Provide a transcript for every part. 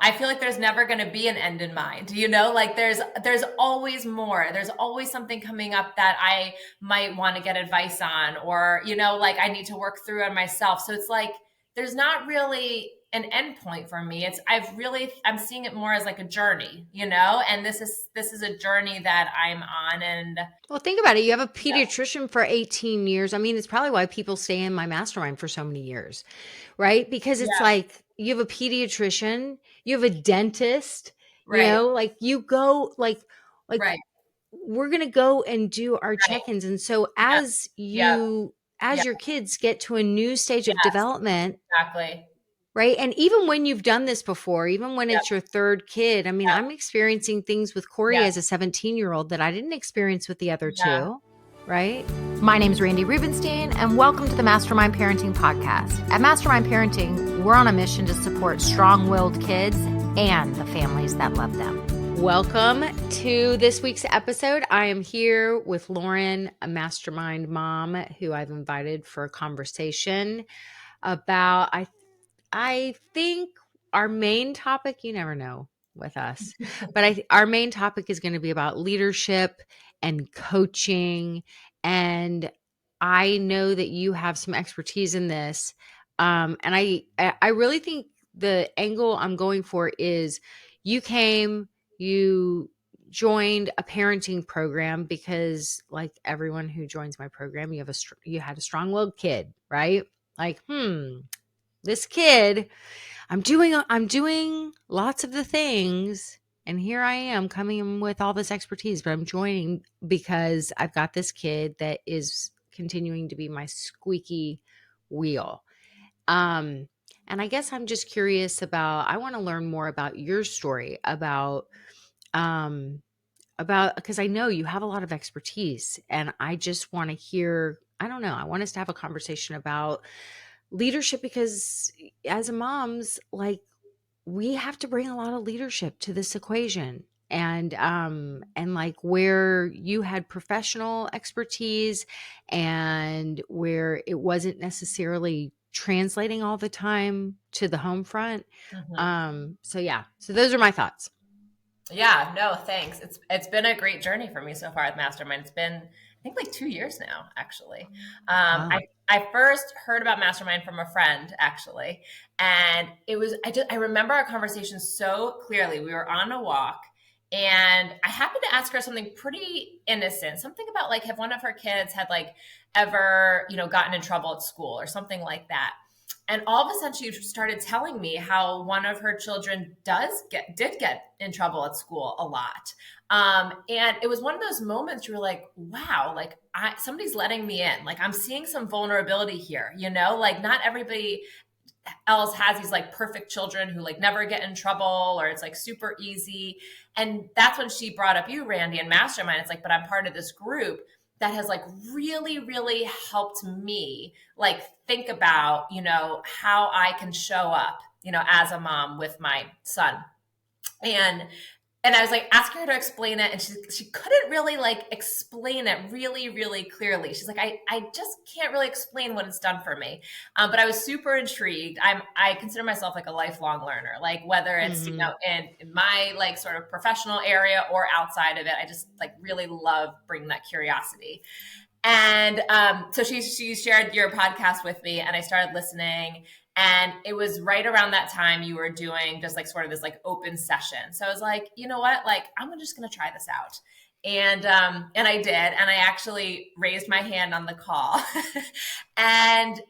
I feel like there's never going to be an end in mind, like there's always more. There's always something coming up that I might want to get advice on, or, like I need to work through it myself. So it's like, there's not really an end point for me. I'm seeing it more as like a journey, and this is a journey that I'm on. And Well, think about it. You have a pediatrician for 18 years. I mean, it's probably why people stay in my mastermind for so many years, right? Because it's yeah, like you have a pediatrician, you have a dentist, right, like you go like right, we're going to go and do our right. check-ins. And so Yep, yep, as yep, your kids get to a new stage of yes, development, exactly. right? And even when you've done this before, even when Yep, it's your third kid, I mean, yep, I'm experiencing things with Corey yep, as a 17-year-old that I didn't experience with the other yeah. two, right? My name's Randy Rubenstein, and welcome to the Mastermind Parenting Podcast. At Mastermind Parenting, we're on a mission to support strong-willed kids and the families that love them. Welcome to this week's episode. I am here with Lauren, a mastermind mom who I've invited for a conversation about, I think our main topic, you never know with us, but our main topic is going to be about leadership and coaching. And I know that you have some expertise in this. And I really think the angle I'm going for is you joined a parenting program because, like everyone who joins my program, you had a strong-willed kid, right? Like, this kid, I'm doing lots of the things, and here I am coming in with all this expertise, but I'm joining because I've got this kid that is continuing to be my squeaky wheel. Um and I guess I'm just curious I want to learn more about your story um about because I know you have a lot of expertise, and I just want to hear, I don't know, I want us to have a conversation about leadership, because as a moms, like, we have to bring a lot of leadership to this equation. And like where you had professional expertise and where it wasn't necessarily translating all the time to the home front. Mhm. So yeah, so those are my thoughts. Yeah, no, thanks. It's been a great journey for me so far with Mastermind. It's been, I think, like 2 years now, actually. Wow. I first heard about Mastermind from a friend, actually, and I remember our conversation so clearly. We were on a walk, and I happened to ask her something pretty innocent, something about like if one of her kids had like ever, gotten in trouble at school or something like that. And all of a sudden she started telling me how one of her children did get in trouble at school a lot. And it was one of those moments you were like, wow, like somebody's letting me in. Like I'm seeing some vulnerability here, like not everybody else has these like perfect children who like never get in trouble, or it's like super easy. And that's when she brought up you, Randy, and Mastermind. It's like, but I'm part of this group that has like really, really helped me like think about, how I can show up, as a mom with my son. And I was like asking her to explain it, and she couldn't really like explain it really, really clearly. She's like, I just can't really explain what it's done for me. But I was super intrigued. I consider myself like a lifelong learner, like whether it's, Hmm. in my like sort of professional area or outside of it. I just like really love bringing that curiosity. And so she shared your podcast with me, and I started listening. And it was right around that time you were doing just like sort of this like open session. So I was like, you know what? Like I'm just gonna try this out. And I did, and I actually raised my hand on the call, and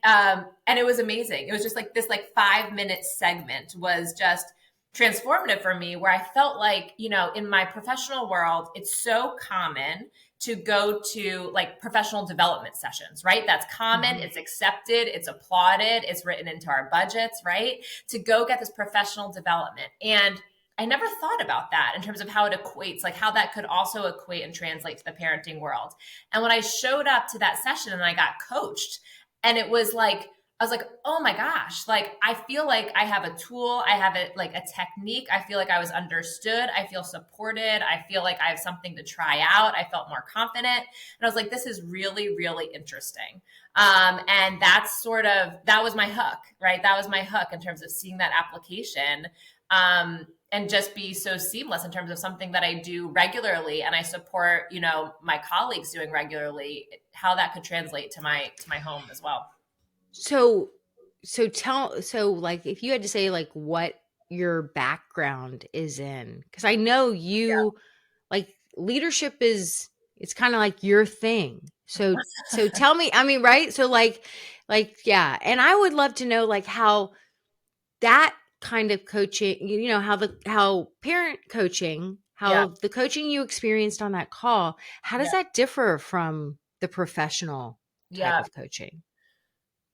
it was amazing. It was just like this like 5 minute segment was just transformative for me, where I felt like, in my professional world, it's so common to go to like professional development sessions, right? That's common, Hmm. it's accepted, it's applauded, it's written into our budgets, right? To go get this professional development. And I never thought about that in terms of how it equates, like how that could also equate and translate to the parenting world. And when I showed up to that session and I got coached, and it was like, I was like, oh my gosh, like I feel like I have a tool, I have it like a technique. I feel like I was understood. I feel supported. I feel like I have something to try out. I felt more confident. And I was like, this is really, really interesting. And that was my hook, right? That was my hook in terms of seeing that application and just be so seamless in terms of something that I do regularly and I support, my colleagues doing regularly, how that could translate to my home as well. So, so like if you had to say like what your background is in, because I know you like leadership is it's kind of like your thing. So tell me, I mean, right? So yeah, and I would love to know like how that kind of coaching, how parent coaching, Yeah. how the coaching you experienced on that call, how does Yeah. that differ from the professional type Yeah. of coaching?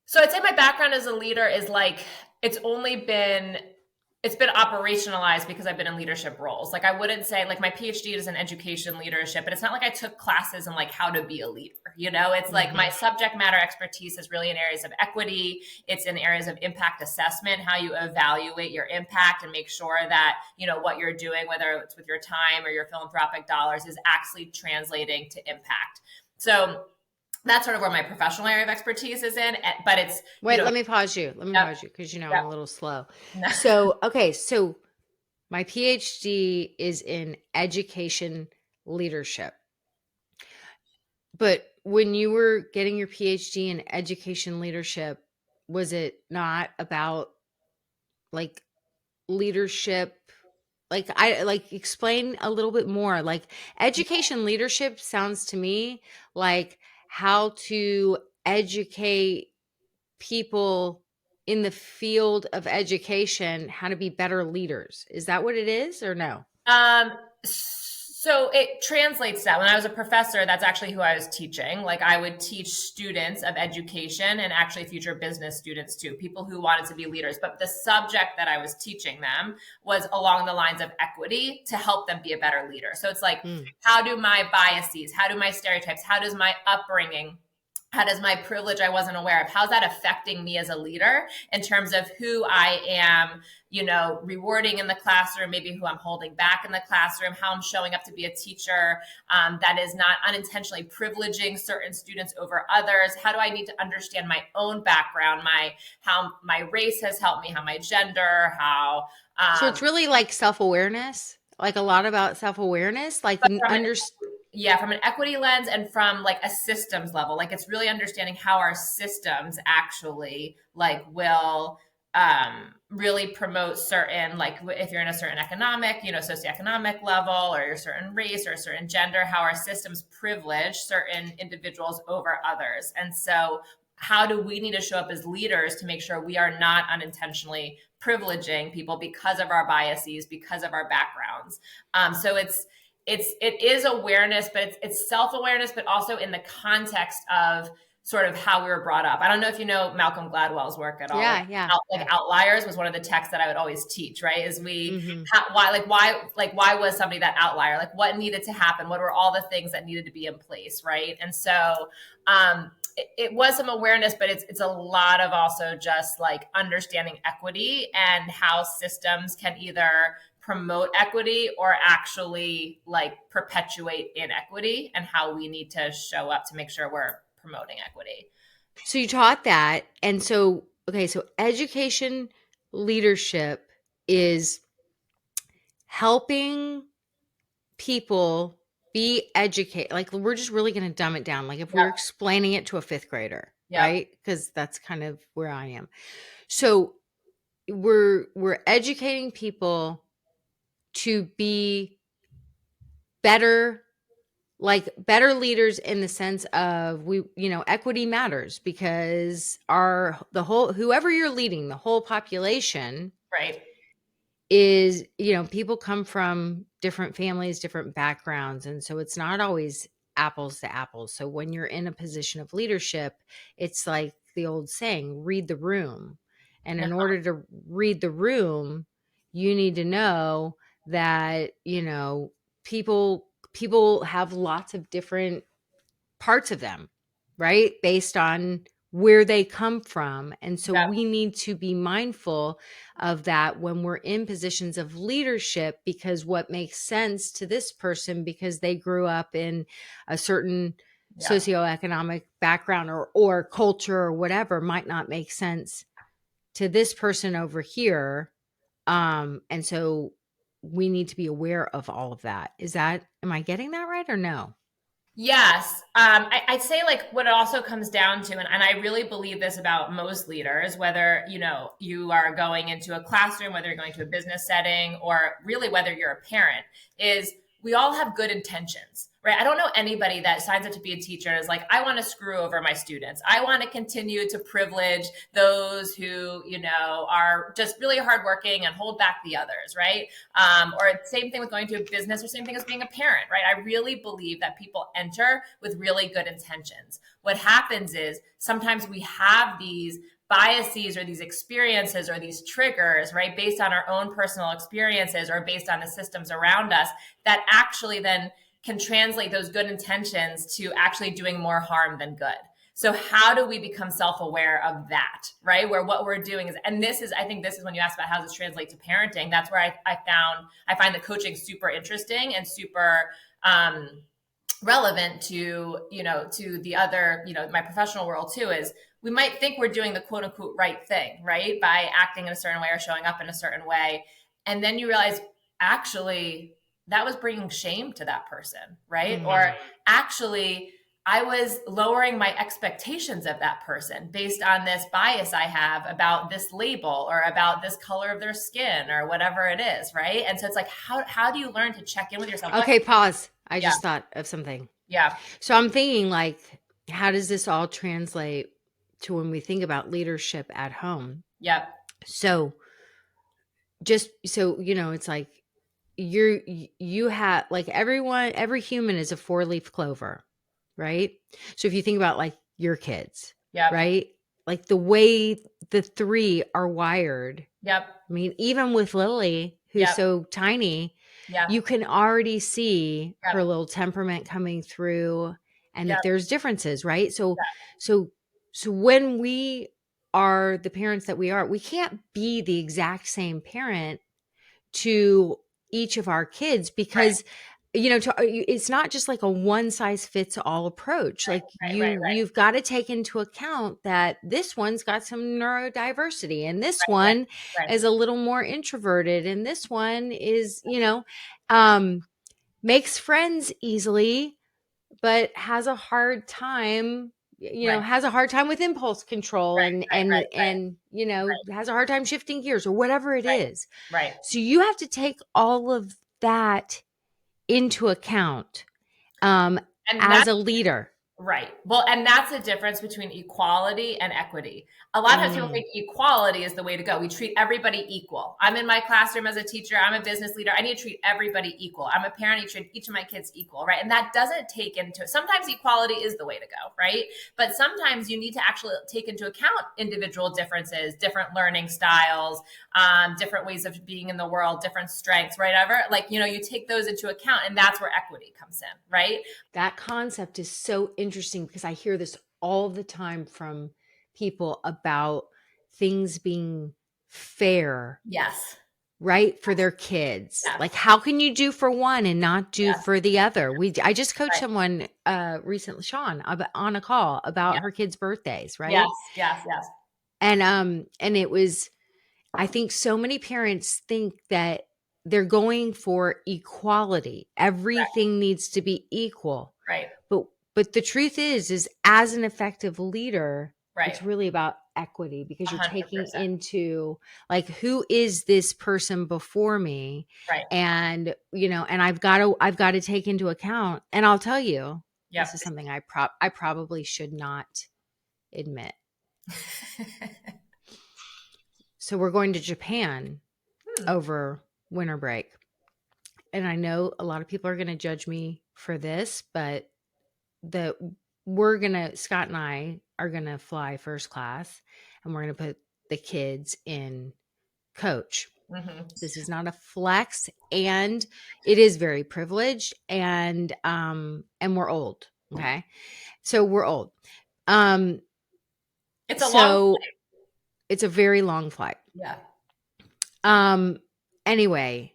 So I'd say my background as a leader is like it's it's been operationalized because I've been in leadership roles. Like I wouldn't say like my PhD is in education leadership, but it's not like I took classes in like how to be a leader. It's like my Mhm. subject matter expertise is really in areas of equity. It's in areas of impact assessment, how you evaluate your impact and make sure that, what you're doing, whether it's with your time or your philanthropic dollars, is actually translating to impact. So that's sort of where my professional area of expertise is in, but it's, Wait, let me pause you. yep, Because I'm yep. a little slow. So, okay, so my PhD is in education leadership. But when you were getting your PhD in education leadership, was it not about like leadership? Like I like explain a little bit more. Like education leadership sounds to me like how to educate people in the field of education how to be better leaders. Is that what it is or no? So it translates that when I was a professor, that's actually who I was teaching. Like I would teach students of education and actually future business students too, people who wanted to be leaders. But the subject that I was teaching them was along the lines of equity to help them be a better leader. So it's like, Mm. how do my biases, how do my stereotypes, how does my upbringing, how does my privilege I wasn't aware of, how's that affecting me as a leader in terms of who I am, rewarding in the classroom, maybe who I'm holding back in the classroom, how I'm showing up to be a teacher that is not unintentionally privileging certain students over others. How do I need to understand my own background, how my race has helped me, how my gender, how So it's really like self-awareness, like a lot about self-awareness, like but from an understand. yeah, from an equity lens and from like a systems level, like it's really understanding how our systems actually like will really promote certain, like if you're in a certain economic, socioeconomic level, or you're a certain race or a certain gender, how our systems privilege certain individuals over others. And so how do we need to show up as leaders to make sure we are not unintentionally privileging people because of our biases, because of our backgrounds? So it is awareness, but it's self-awareness, but also in the context of sort of how we were brought up. I don't know if you know Malcolm Gladwell's work at all. Yeah, yeah, Like yeah. outliers was one of the texts that I would always teach, right? Is Mhm. why was somebody that outlier? Like what needed to happen? What were all the things that needed to be in place, right? And so it was some awareness, but it's a lot of also just like understanding equity and how systems can either promote equity or actually like perpetuate inequity, and how we need to show up to make sure we're promoting equity. So you taught that. And so, okay, so education leadership is helping people be educated. Like we're just really going to dumb it down. Like if we're Yep. explaining it to a fifth grader, Yep. right? Because that's kind of where I am. So we're educating people to be better, like better leaders in the sense of equity matters because the whole whoever you're leading, the whole population Right. is, people come from different families, different backgrounds, and so it's not always apples to apples. So when you're in a position of leadership, it's like the old saying, read the room. And Yeah. in order to read the room, you need to know that, people have lots of different parts of them, right? Based on where they come from. And so Yep. we need to be mindful of that when we're in positions of leadership, because what makes sense to this person because they grew up in a certain Yep. socioeconomic background or culture or whatever might not make sense to this person over here And so we need to be aware of all of that. Am I getting that right or no? Yes. I'd say like what it also comes down to, and I really believe this about most leaders, whether, you are going into a classroom, whether you're going to a business setting, or really whether you're a parent, is we all have good intentions, right? I don't know anybody that signs up to be a teacher and is like, I want to screw over my students. I want to continue to privilege those who, are just really hardworking and hold back the others, right? Or same thing with going to a business, or same thing as being a parent, right? I really believe that people enter with really good intentions. What happens is sometimes we have these biases or these experiences or these triggers, right, based on our own personal experiences or based on the systems around us, that actually then can translate those good intentions to actually doing more harm than good. So how do we become self-aware of that, right? Where what we're doing is, and I think this is when you asked about how does this translate to parenting. That's where I find the coaching super interesting and super relevant to, to the other, my professional world too, is we might think we're doing the quote unquote right thing, right? By acting in a certain way or showing up in a certain way. And then you realize actually that was bringing shame to that person, right? Or actually, I was lowering my expectations of that person based on this bias I have about this label or about this color of their skin or whatever it is, right? And so it's like, how do you learn to check in with yourself? Okay, pause. I Yeah, just thought of something. yeah, So I'm thinking, like, how does this all translate to when we think about leadership at home? yeah, So it's like you have, like, every human is a four-leaf clover, right? So if you think about, like, your kids, yeah, right? Like the way the three are wired. yep, I mean, even with Lily, who's yep, so tiny, yeah, you can already see yep, her little temperament coming through, and yep, that there's differences, right? So so when we are the parents that we are, we can't be the exact same parent to each of our kids, right, because it's not just like a one size fits all approach. Like, right, right, right, you've got to take into account that this one's got some neurodiversity, and this right, right, one right, is a little more introverted, and this one is, um makes friends easily, but has a hard time, right, with impulse control, right, and right, right, right, has a hard time shifting gears, or whatever it right, is. right. So you have to take all of that into account, um, And as that's a leader. right. Well, and that's the difference between equality and equity. A lot of times people Mm, think equality is the way to go. We treat everybody equal. I'm in my classroom as a teacher. I'm a business leader. I need to treat everybody equal. I'm a parent. I treat each of my kids equal, right? And that doesn't take into, sometimes equality is the way to go, right? But sometimes you need to actually take into account individual differences, different learning styles, different ways of being in the world, different strengths, whatever. Like, you take those into account, and that's where equity comes in, right? that concept is so interesting, because I hear this all the time from people about things being fair, Yes. right, for their kids. Yes. Like, how can you do for one and not do Yes. for the other? I just coached Right. someone recently, Sean, on a call about Yeah. her kids' birthdays, Yes. right? Yes. Yes. And it was, I think so many parents think that they're going for equality. Correct. Everything needs to be equal. Right. But the truth is as an effective leader, Right. it's really about equity, because A you're hundred taking percent. into, like, who is this person before me? Right. And, and I've got to take into account, and I'll tell you, this Yep. is something I probably should not admit. So we're going to Japan Hmm. over winter break. And I know a lot of people are going to judge me for this, but the Scott and I are going to fly first class, and we're going to put the kids in coach. Hmm. This is not a flex, and it is very privileged, and we're old. Okay. So we're old. Um It's a long. so it's a very long flight. Yeah. Um anyway,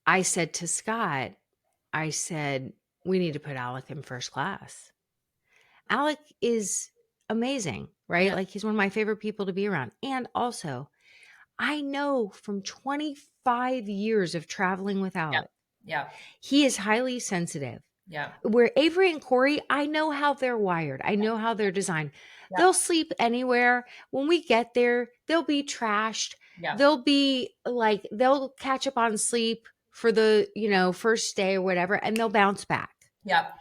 I said to Scott, I said, we need to put Alec in first class. Alec is amazing, right? Yeah. Like, he's one of my favorite people to be around. And also, I know from 25 years of traveling with Yep. Alec, Yep. he is highly sensitive. Yep. Where Avery and Corey, I know how they're wired. I know how they're designed. They'll Yep. sleep anywhere. When we get there, they'll be trashed. Yep. They'll be like, they'll catch up on sleep for the, first day or whatever, and they'll bounce back. Yep.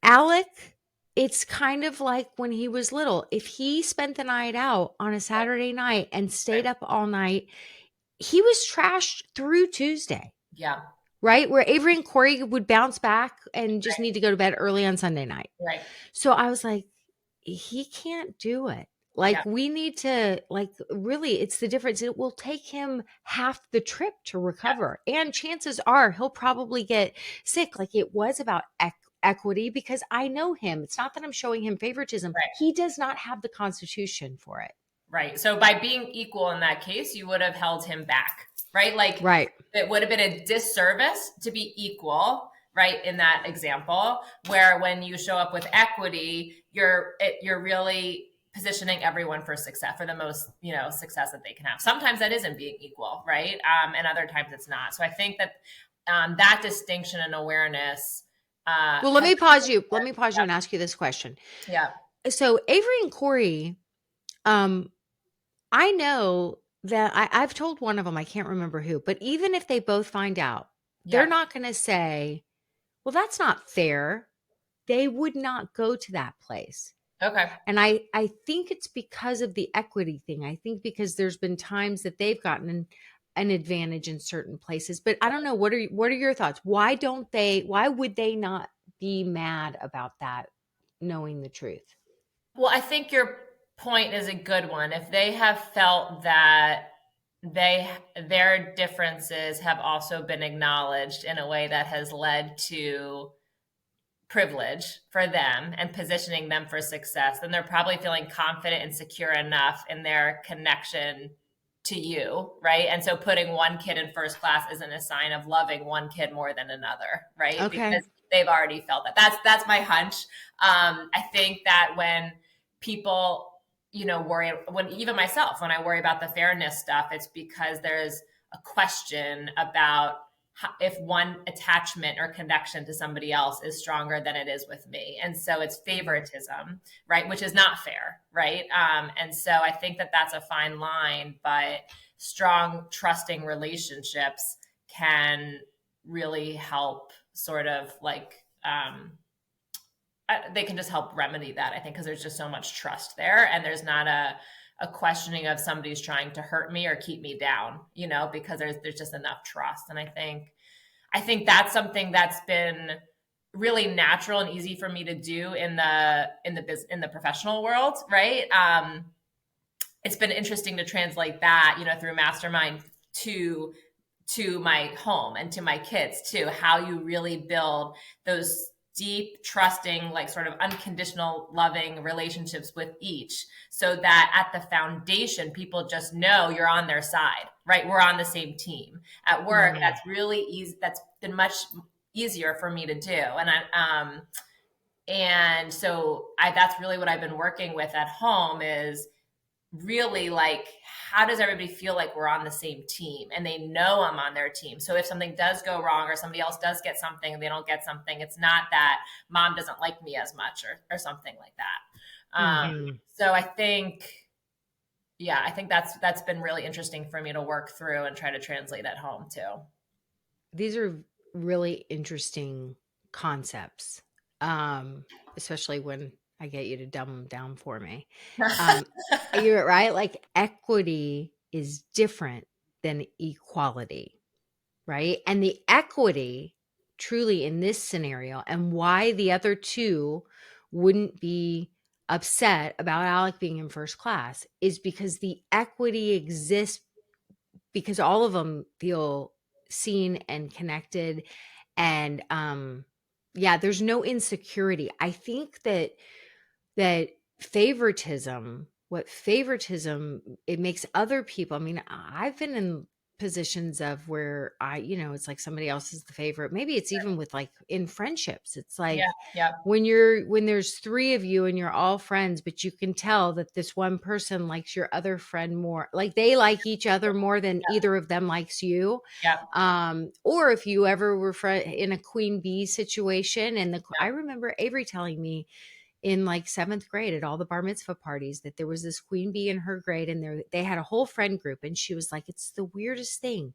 Alec, it's kind of like when he was little. If he spent the night out on a Saturday night and stayed Right. up all night, he was trashed through Tuesday. Yeah. Right? Where Avery and Corey would bounce back and just need to go to bed early on Sunday night. Right. So I was like, he can't do it. Like, Yeah. we need to, like, really, it's the difference. It will take him half the trip to recover. And chances are he'll probably get sick. Like, it was about equity, because I know him. It's not that I'm showing him favoritism. Right. He does not have the constitution for it. Right. So by being equal in that case, you would have held him back, right? Like, Right. it would have been a disservice to be equal, right? In that example, where when you show up with equity, you're really positioning everyone for success, for the most, success that they can have. Sometimes that isn't being equal, right? And other times it's not. So I think that that distinction and awareness. Well, let me pause you. Let me pause you and ask you this question. Yeah. So Avery and Corey, I know that I've told one of them, I can't remember who, but even if they both find out, they're Yeah. not going to say, well, that's not fair. They would not go to that place. Okay. And I think it's because of the equity thing. I think because there's been times that they've gotten an advantage in certain places, but I don't know. What are your thoughts? Why would they not be mad about that, knowing the truth? Well, I think your point is a good one. If they have felt that their differences have also been acknowledged in a way that has led to privilege for them and positioning them for success, then they're probably feeling confident and secure enough in their connection to you, right? And so putting one kid in first class isn't a sign of loving one kid more than another, right? Okay. Because they've already felt that. That's my hunch. I think that when people, worry, when even myself, when I worry about the fairness stuff, it's because there's a question about if one attachment or connection to somebody else is stronger than it is with me. And so it's favoritism, right? Which is not fair, right? And so I think that that's a fine line, but strong, trusting relationships can really help sort of like, they can just help remedy that, I think, because there's just so much trust there. And there's not a questioning of somebody's trying to hurt me or keep me down, because there's just enough trust. And I think that's something that's been really natural and easy for me to do in the professional world, right? It's been interesting to translate that, through Mastermind to my home and to my kids too, how you really build those deep, trusting, like sort of unconditional, loving relationships with each, so that at the foundation, people just know you're on their side, right? We're on the same team. At work, that's really easy. That's been much easier for me to do. And so that's really what I've been working with at home, is really like, how does everybody feel like we're on the same team and they know I'm on their team? So if something does go wrong or somebody else does get something and they don't get something, it's not that mom doesn't like me as much or something like that. So I think that's been really interesting for me to work through and try to translate at home too. These are really interesting concepts, especially when I get you to dumb them down for me. You're right. Like, equity is different than equality, right? And the equity truly in this scenario, and why the other two wouldn't be upset about Alec being in first class, is because the equity exists because all of them feel seen and connected. And there's no insecurity. I think that favoritism, it makes other people, I mean, I've been in positions of where it's like somebody else is the favorite. Maybe it's even with like in friendships. It's like Yeah. Yeah. when there's three of you and you're all friends, but you can tell that this one person likes your other friend more. Like they like each other more than either of them likes you. Yeah. Or if you ever were in a queen bee situation, and I remember Avery telling me in like seventh grade at all the bar mitzvah parties that there was this queen bee in her grade, and they had a whole friend group, and she was like, it's the weirdest thing.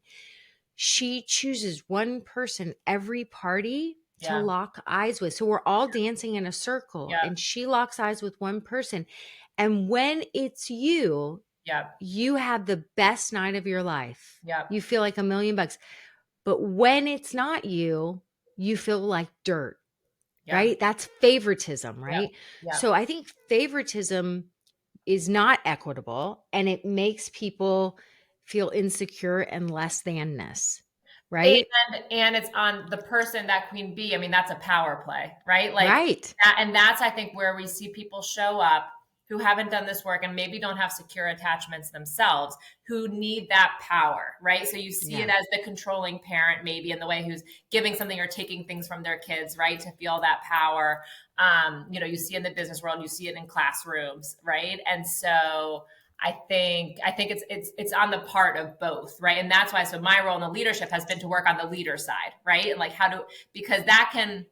She chooses one person every party to Yeah. lock eyes with. So we're all dancing in a circle, Yeah. and she locks eyes with one person. And when it's you, Yeah. you have the best night of your life. Yeah. You feel like $1,000,000. But when it's not you, you feel like dirt. Yeah. Right? That's favoritism, Yeah. right? Yeah. So I think favoritism is not equitable, and it makes people feel insecure and less thanness, right? And it's on the person, that queen bee. I mean, that's a power play, right? Like Right. that, and that's, I think, where we see people show up who haven't done this work and maybe don't have secure attachments themselves, who need that power, right? So you see it Yeah. as the controlling parent, maybe in the way who's giving something or taking things from their kids, right? To feel that power. You see it in the business world, you see it in classrooms, right? And so I think it's on the part of both, right? And that's why, so my role in the leadership has been to work on the leader side, right? And like because that can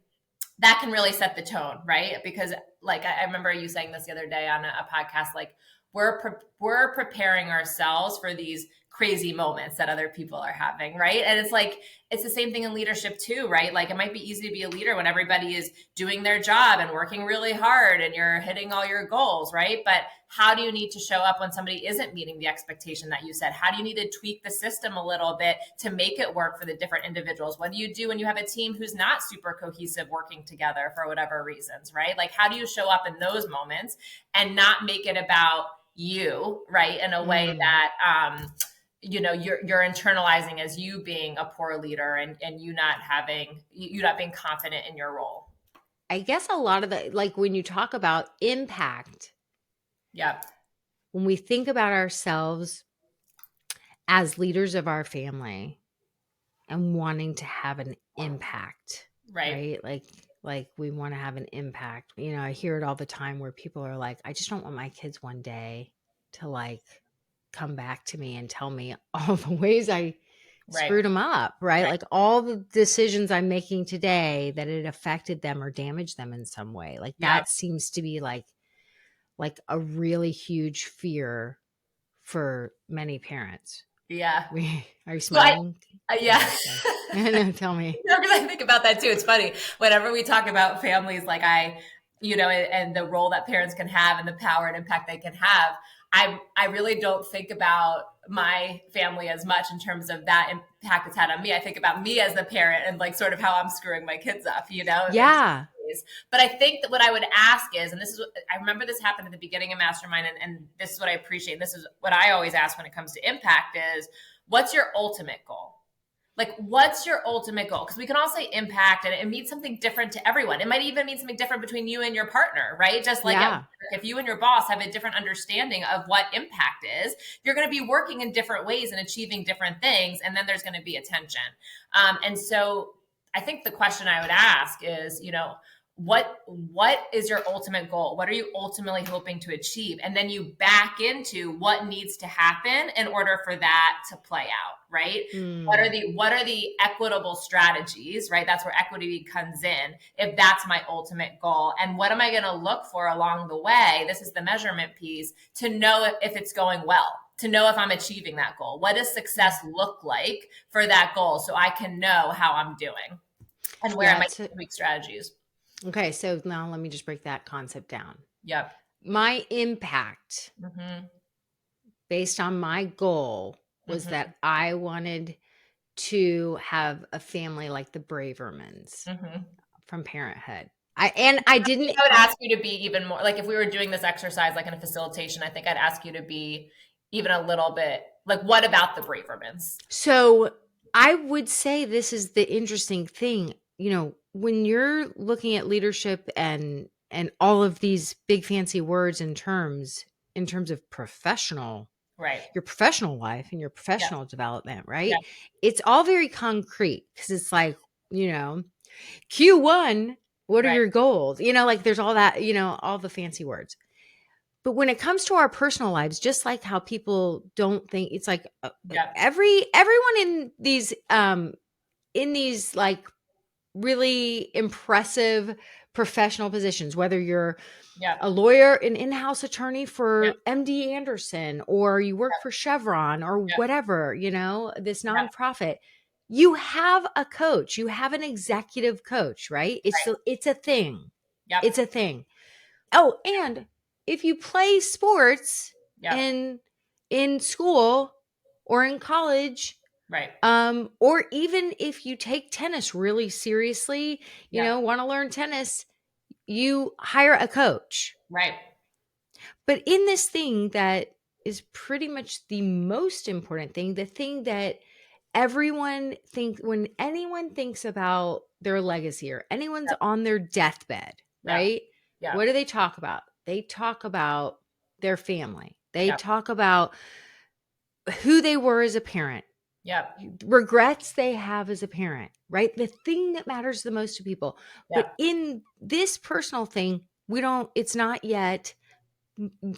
really set the tone, right? Because like I remember you saying this the other day on a podcast, like we're preparing ourselves for these crazy moments that other people are having, right? And it's like it's the same thing in leadership too, right? Like it might be easy to be a leader when everybody is doing their job and working really hard and you're hitting all your goals, right? But how do you need to show up when somebody isn't meeting the expectation that you set? How do you need to tweak the system a little bit to make it work for the different individuals? What do you do when you have a team who's not super cohesive working together for whatever reasons, right? Like how do you show up in those moments and not make it about you, right? In a way that you're internalizing as you being a poor leader and you not being confident in your role. I guess a lot of like when you talk about impact, Yeah. when we think about ourselves as leaders of our family and wanting to have an impact, Right. right? Like we want to have an impact. I hear it all the time where people are like, I just don't want my kids one day to like come back to me and tell me all the ways I Right. screwed them up, right? Like all the decisions I'm making today, that it affected them or damaged them in some way. Like Yeah. that seems to be like a really huge fear for many parents. Yeah. Are you So smiling? yeah. No, tell me. Because I think about that too. It's funny whenever we talk about families, like and the role that parents can have and the power and impact they can have. I really don't think about my family as much in terms of that impact it's had on me. I think about me as the parent and like sort of how I'm screwing my kids up, Yeah. But I think that what I would ask is, and this is what I remember this happened at the beginning of Mastermind, and this is what I appreciate. And this is what I always ask when it comes to impact is, what's your ultimate goal? Like, what's your ultimate goal? Because we can all say impact and it means something different to everyone. It might even mean something different between you and your partner, right? Just like if you and your boss have a different understanding of what impact is, you're going to be working in different ways and achieving different things. And then there's going to be a tension. And so I think the question I would ask is, what is your ultimate goal? What are you ultimately hoping to achieve? And then you back into what needs to happen in order for that to play out, right? What are the equitable strategies, right? That's where equity comes in. If that's my ultimate goal, and what am I going to look for along the way? This is the measurement piece to know if it's going well, to know if I'm achieving that goal. What does success look like for that goal? So I can know how I'm doing and where I might tweak strategies. Okay, so now let me just break that concept down. Yep. My impact based on my goal was that I wanted to have a family like the Bravermans from Parenthood. I would ask you to be even more, like if we were doing this exercise like in a facilitation, I think I'd ask you to be even a little bit like, what about the Bravermans? So I would say this is the interesting thing. When you're looking at leadership and all of these big fancy words and terms in terms of professional Right. your professional life and your Yeah. professional development, right? Yeah. It's all very concrete because it's like, Q1, what are Right. your goals? Like there's all that, all the fancy words. But when it comes to our personal lives, just like how people don't think, it's like Yeah. everyone in these like really impressive professional positions, whether you're Yeah. a lawyer, an in-house attorney Yeah. for MD Anderson, or you work for Chevron or Yeah. whatever, this Yeah. nonprofit, you have a coach, you have an executive coach, right? Right. It's a thing. Yep. It's a thing. Oh, and if you play sports Yep. in school or in college, Right. or even if you take tennis really seriously, Yep. want to learn tennis, you hire a coach. Right. But in this thing that is pretty much the most important thing, the thing that when anyone thinks about their legacy or anyone's Yep. on their deathbed, Yep. right? Yep. What do they talk about? They talk about their family. They Yep. talk about who they were as a parent, Yep. regrets they have as a parent, right? The thing that matters the most to people. But Yep. in this personal thing, it's not yet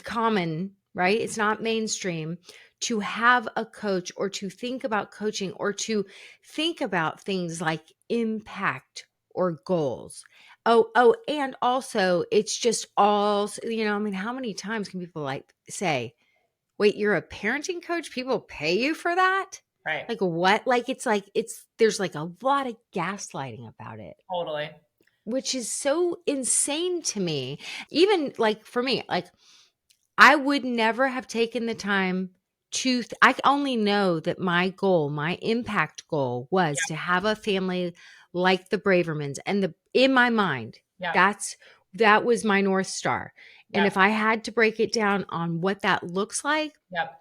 common, right? It's not mainstream to have a coach or to think about coaching or to think about things like impact or goals. Oh, and also it's just all, I mean, how many times can people like say, wait, you're a parenting coach? People pay you for that? Right. Like what? There's like a lot of gaslighting about it, Totally. which is so insane to me. Even like for me, like I would never have taken the time I only know that my goal, my impact goal was to have a family like the Bravermans. And in my mind, Yep. that was my North Star. And Yep. if I had to break it down on what that looks like, Yep.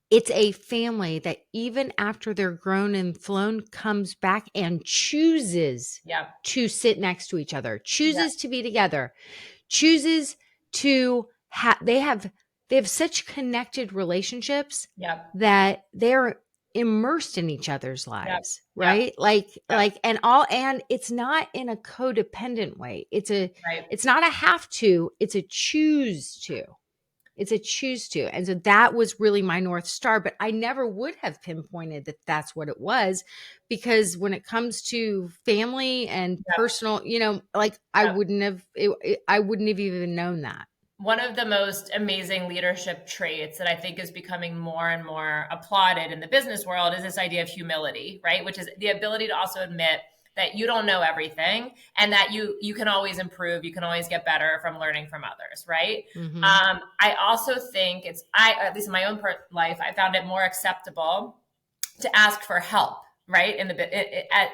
it's a family that even after they're grown and flown comes back and chooses Yep. to sit next to each other, Yep. chooses to be together, chooses to they have such connected relationships Yep. that they're immersed in each other's Yep. lives, Yep. right? Like Yep. and it's not in a codependent way. Right. It's not a have to, it's a choose to. It's a choose to. And so that was really my North Star, but I never would have pinpointed that that's what it was, because when it comes to family and Yep. personal, like I Yep. wouldn't have, I wouldn't have even known that. One of the most amazing leadership traits that I think is becoming more and more applauded in the business world is this idea of humility, right? Which is the ability to also admit that you don't know everything and that you can always improve, you can always get better from learning from others, right? Mm-hmm. I also think at least in my own life, I found it more acceptable to ask for help, right?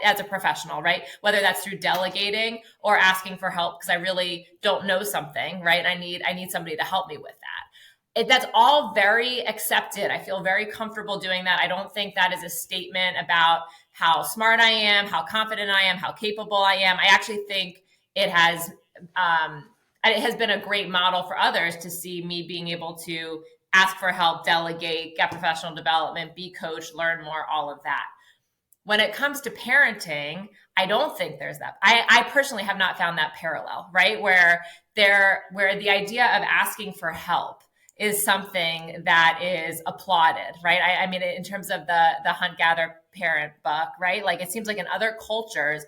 As a professional, right? Whether that's through delegating or asking for help because I really don't know something, right? I need somebody to help me with that. That's all very accepted. I feel very comfortable doing that. I don't think that is a statement about how smart I am, how confident I am, how capable I am. I actually think it has been a great model for others to see me being able to ask for help, delegate, get professional development, be coached, learn more, all of that. When it comes to parenting, I don't think there's that. I personally have not found that parallel, right? Where the idea of asking for help is something that is applauded, right? I mean, in terms of the hunt gather parent book, right? Like it seems like in other cultures,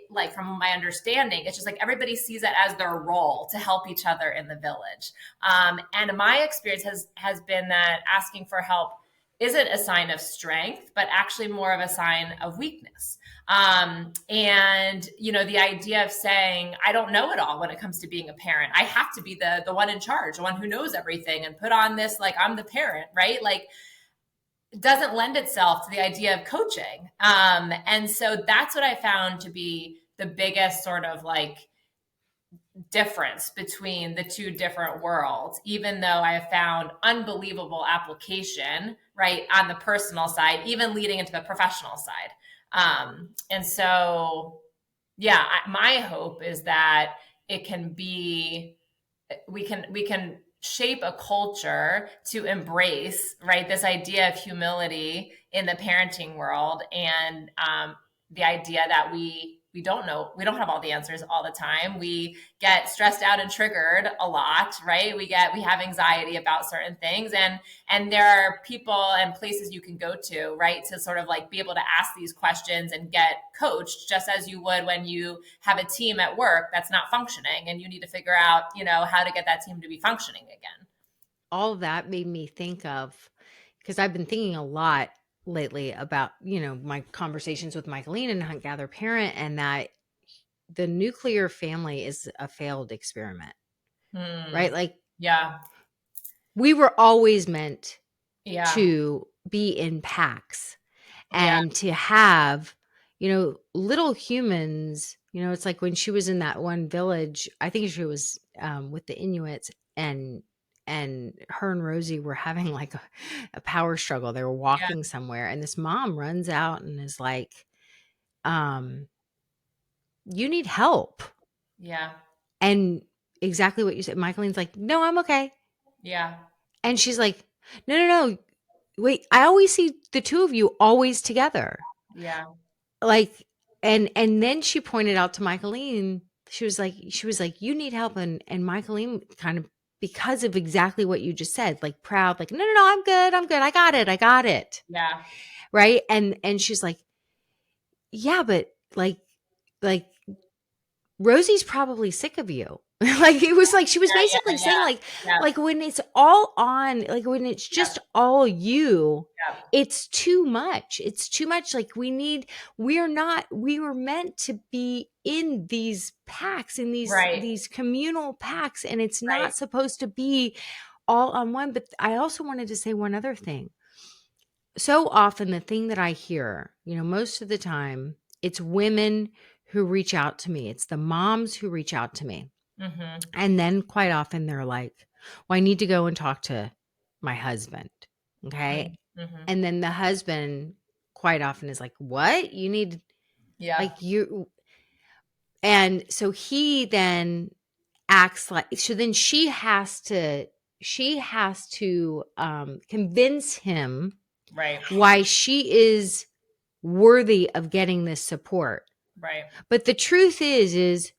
like from my understanding, it's just like everybody sees it as their role to help each other in the village. And my experience has been that asking for help isn't a sign of strength, but actually more of a sign of weakness. And the idea of saying, I don't know it all when it comes to being a parent. I have to be the one in charge, the one who knows everything and put on this, like I'm the parent, right? Like it doesn't lend itself to the idea of coaching. And so that's what I found to be the biggest sort of like difference between the two different worlds, even though I have found unbelievable application, right, on the personal side, even leading into the professional side. And so, my hope is that it can be, we can shape a culture to embrace, right, this idea of humility in the parenting world, and the idea that we don't know, we don't have all the answers all the time. We get stressed out and triggered a lot, right? We have anxiety about certain things, and there are people and places you can go to, right, to sort of like be able to ask these questions and get coached, just as you would when you have a team at work that's not functioning and you need to figure out, how to get that team to be functioning again. All of that made me think of, because I've been thinking a lot lately about, my conversations with Michaeline and Hunt Gather Parent, and that the nuclear family is a failed experiment, Hmm. right? Like, Yeah. we were always meant Yeah. to be in packs Yeah. and to have, little humans. It's like when she was in that one village, I think she was with the Inuits, and her and Rosie were having like a power struggle. They were Yeah. walking somewhere, and this mom runs out and is like, um, you need help. Yeah. And exactly what you said, Michaeline's like, no, I'm okay. Yeah. And she's like, no, no, no, wait, I always see the two of you always together. Yeah. Like, and then she pointed out to Michaeline, she was like, you need help. And Michaeline kind of, because of exactly what you just said, like proud, like, no, no, no, I'm good. I got it. Yeah. Right. And she's like, yeah, but like Rosie's probably sick of you. Like, it was like she was Yeah. basically Yeah. saying, like Yeah. like when it's all on, like when it's Yeah. just all you, Yeah. it's too much. It's too much. Like, we were meant to be in these packs, in Right. these communal packs, and it's not Right. supposed to be all on one. But I also wanted to say one other thing. So often the thing that I hear, most of the time, it's women who reach out to me. It's the moms who reach out to me. Mm-hmm. And then quite often they're like, well, I need to go and talk to my husband. Okay. Mm-hmm. And then the husband quite often is like, what? You need, Yeah. like, you. And so he then acts like, so then she has to convince him Right. why she is worthy of getting this support. Right. But the truth is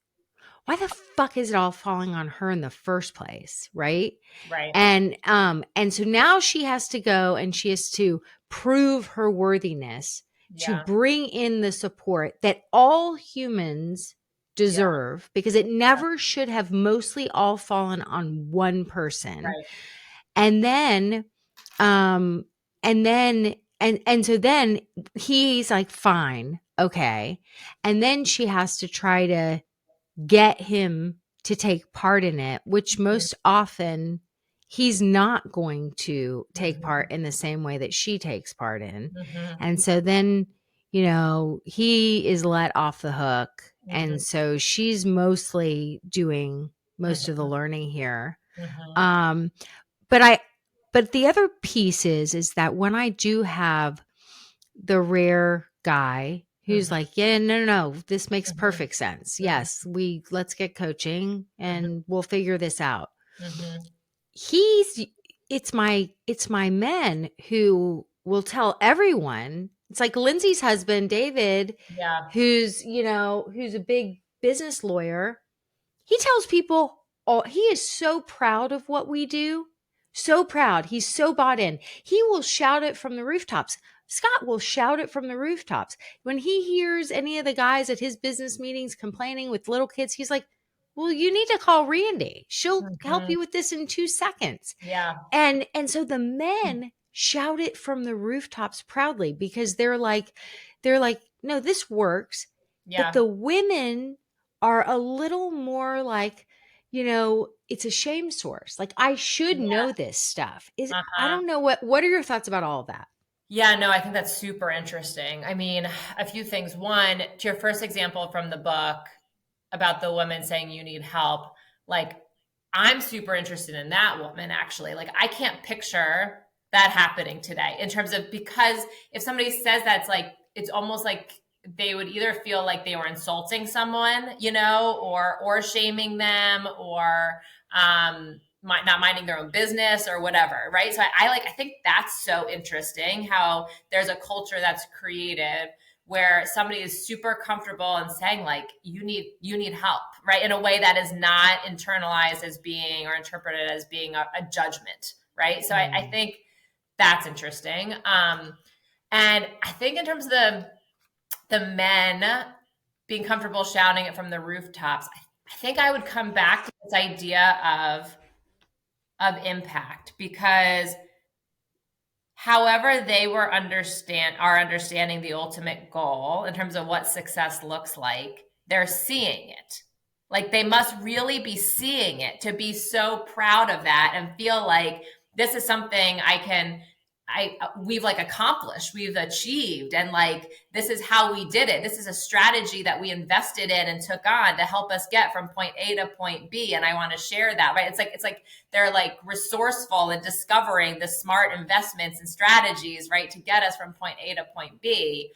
why the fuck is it all falling on her in the first place, right? Right. And so now she has to go and she has to prove her worthiness to Yeah. bring in the support that all humans Yeah. deserve, because it never should have mostly all fallen on one person. Right. And then um and so then he's like, fine, okay. And then she has to try to get him to take part in it, which Mm-hmm. most often he's not going to take Mm-hmm. part in the same way that she takes part in. Mm-hmm. And so then, he is let off the hook. And so she's mostly doing most of the Mm-hmm. learning here. Mm-hmm. Um, but the other piece is that when I do have the rare guy who's Mm-hmm. like, yeah, no, no, no, this makes Mm-hmm. perfect sense. Mm-hmm. Yes, let's get coaching and we'll figure this out. Mm-hmm. He's it's my men who will tell everyone. It's like Lindsay's husband, David, Yeah. who's a big business lawyer. He tells people all, he is so proud of what we do. So proud. He's so bought in. He will shout it from the rooftops. Scott will shout it from the rooftops. When he hears any of the guys at his business meetings complaining with little kids, he's like, well, you need to call Randy. She'll help Mm-hmm. you with this in 2 seconds. Yeah. And so the men shout it from the rooftops proudly, because they're like, no, this works. But Yeah. the women are a little more like, it's a shame source. Like, I should Yeah. know this stuff. I Uh-huh. don't know, what are your thoughts about all of that? Yeah, no, I think that's super interesting. I mean, a few things. One, to your first example from the book about the woman saying you need help, like, I'm super interested in that woman actually. Like, I can't picture that happening today in terms of, because if somebody says that, it's almost like they would either feel like they were insulting someone, or shaming them, or not minding their own business or whatever, right? So I think that's so interesting how there's a culture that's created where somebody is super comfortable and saying like you need help, right, in a way that is not internalized as being or interpreted as being a judgment, right? So I think that's interesting. And I think in terms of the men being comfortable shouting it from the rooftops, I think I would come back to this idea of impact, because however they are understanding the ultimate goal in terms of what success looks like, they're seeing it. Like they must really be seeing it to be so proud of that and feel like this is something we've like accomplished, we've achieved, and like this is how we did it. This is a strategy that we invested in and took on to help us get from point A to point B, and I want to share that, right? It's like they're like resourceful in discovering the smart investments and strategies, right, to get us from point A to point B.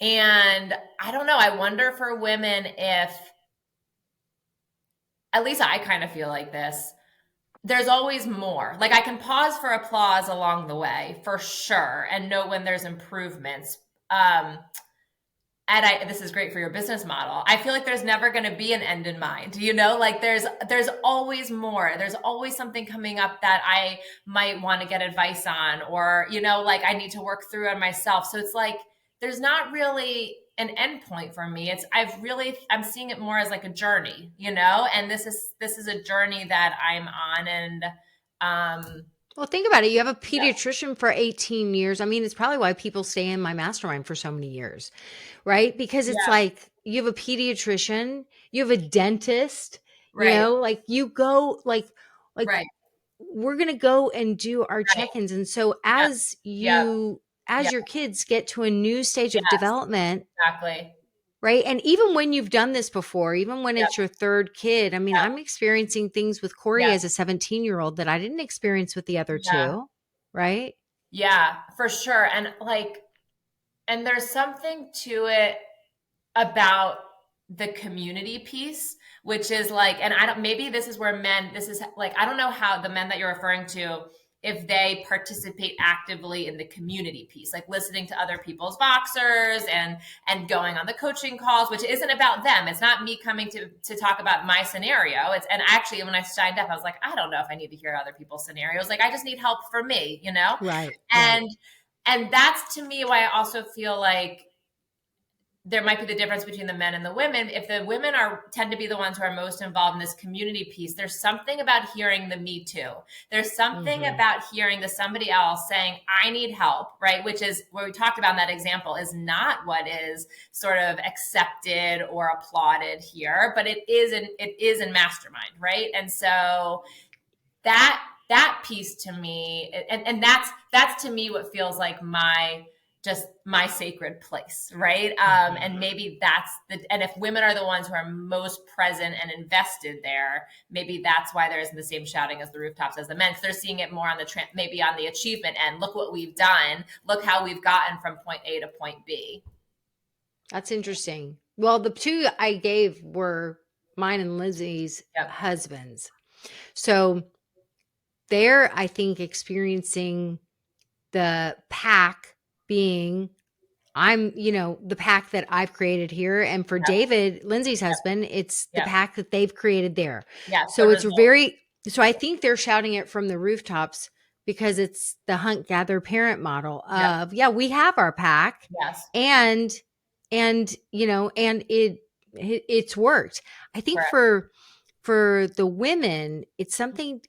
And I don't know, I wonder for women if, at least I kind of feel like this, there's always more. Like I can pause for applause along the way for sure and know when there's improvements. This is great for your business model. I feel like there's never going to be an end in mind, like there's always more. There's always something coming up that I might want to get advice on, or, like I need to work through it myself. So it's like, there's not really an end point for me. I'm seeing it more as like a journey, and this is a journey that I'm on. And, well, think about it. You have a pediatrician for 18 years. I mean, it's probably why people stay in my mastermind for so many years, right? Because it's like you have a pediatrician, you have a dentist, right. like you go like Right. we're going to go and do our check-ins. And so as your kids get to a new stage of development, exactly. Right. And even when you've done this before, even when it's your third kid, I mean, I'm experiencing things with Corey as a 17-year-old that I didn't experience with the other two. Right. Yeah, for sure. And there's something to it about the community piece, which is like, and maybe this is where I don't know how the men that you're referring to, if they participate actively in the community piece, like listening to other people's boxers and going on the coaching calls, which isn't about them. It's not me coming to talk about my scenario. And actually when I signed up, I was like, I don't know if I need to hear other people's scenarios. Like I just need help for me, Right. And that's to me why I also feel like there might be the difference between the men and the women. If the women tend to be the ones who are most involved in this community piece, there's something about hearing the me too. There's something about hearing the somebody else saying, I need help, right? Which is what we talked about in that example, is not what is sort of accepted or applauded here, but it is in mastermind, right? And so that piece to me, and that's to me what feels like my sacred place, right? And maybe and if women are the ones who are most present and invested there, maybe that's why there isn't the same shouting as the rooftops as the men. So they're seeing it more on maybe on the achievement end. Look what we've done. Look how we've gotten from point A to point B. That's interesting. Well, the two I gave were mine and Lizzie's husbands. So they're, I think, experiencing the pack being, I'm, the pack that I've created here. And for David, Lindsay's husband, it's the pack that they've created there. Yeah. So so I think they're shouting it from the rooftops because it's the hunt gather parent model of, we have our pack. Yes. And it's worked. I think for the women, it's something,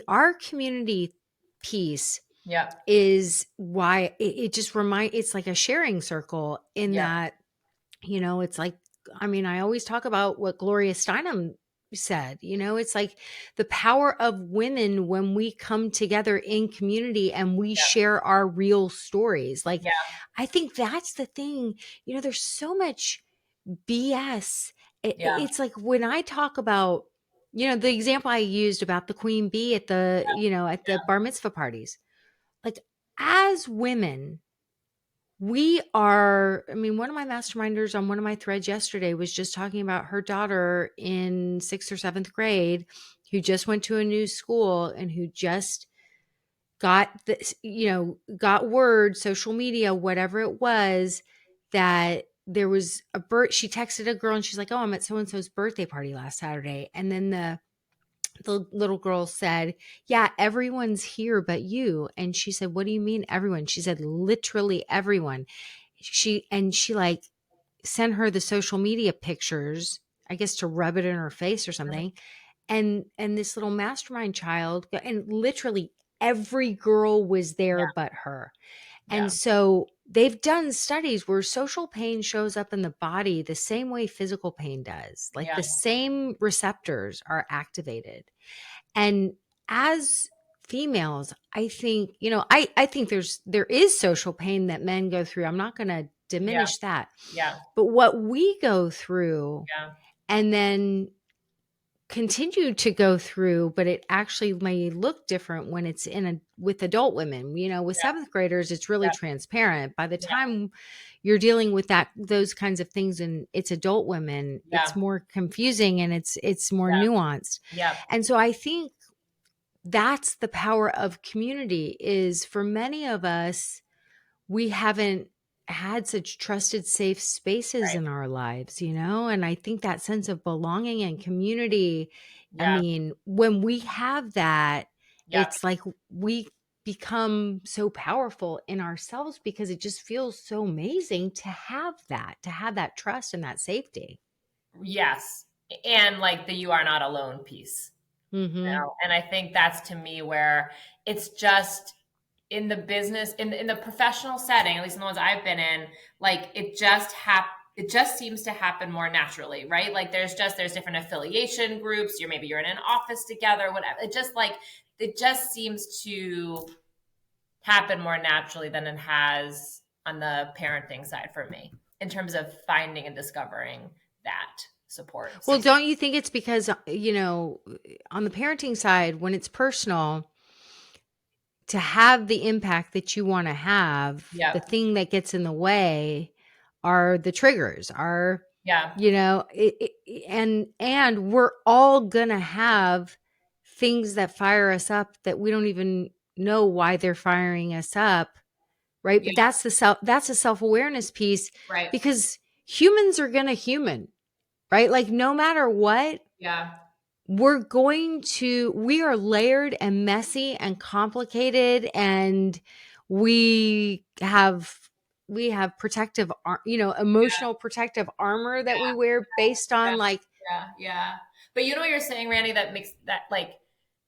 our community piece is why it just it's like a sharing circle in that, it's like, I mean, I always talk about what Gloria Steinem said, it's like the power of women when we come together in community and we share our real stories. Like, I think that's the thing, there's so much BS. It's like when I talk about, the example I used about the queen bee at the, at the bar mitzvah parties, like as women, one of my masterminders on one of my threads yesterday was just talking about her daughter in 6th or 7th grade who just went to a new school and who just got this, got word, social media, whatever it was, that there was a she texted a girl and she's like, oh, I'm at so-and-so's birthday party last Saturday. And then the little girl said, yeah, everyone's here but you. And she said, what do you mean everyone? She said, literally everyone. She like sent her the social media pictures, I guess to rub it in her face or something. And this little mastermind child, and literally every girl was there Yeah. but her. Yeah. And so they've done studies where social pain shows up in the body the same way physical pain does. Like Yeah. the same receptors are activated. And as females, I think, I think there is social pain that men go through. I'm not going to Yeah. diminish that. Yeah. But what we go through Yeah. and then continue to go through, but it actually may look different when it's with adult women. With Yeah. seventh graders, it's really Yeah. transparent. By the Yeah. time you're dealing with those kinds of things and it's adult women, it's Yeah. more confusing and it's more Yeah. nuanced. Yeah. And so I think that's the power of community. Is for many of us, we haven't had such trusted, safe spaces Right. in our lives, and I think that sense of belonging and community, I Yeah. mean, when we have that, Yeah. it's like we become so powerful in ourselves because it just feels so amazing to have that trust and that safety. Yes. And like the you are not alone piece. Mm-hmm. And I think that's to me where it's just in the business, in the professional setting, at least in the ones I've been in, like it just seems to happen more naturally, right? Like there's different affiliation groups. Maybe you're in an office together, whatever. It just seems to happen more naturally than it has on the parenting side for me in terms of finding and discovering that support Well, system. don't you think it's because, on the parenting side, when it's personal, to have the impact that you want to have, Yeah. the thing that gets in the way are the triggers, are, Yeah. and we're all gonna have things that fire us up that we don't even know why they're firing us up, right? But Yeah. that's a self-awareness piece, Right. because humans are gonna human, right? Like no matter what, Yeah. we are layered and messy and complicated, and we have protective emotional protective armor that we wear based Yeah. on, like, Yeah. Yeah. But you know what you're saying, Randy, that makes that like,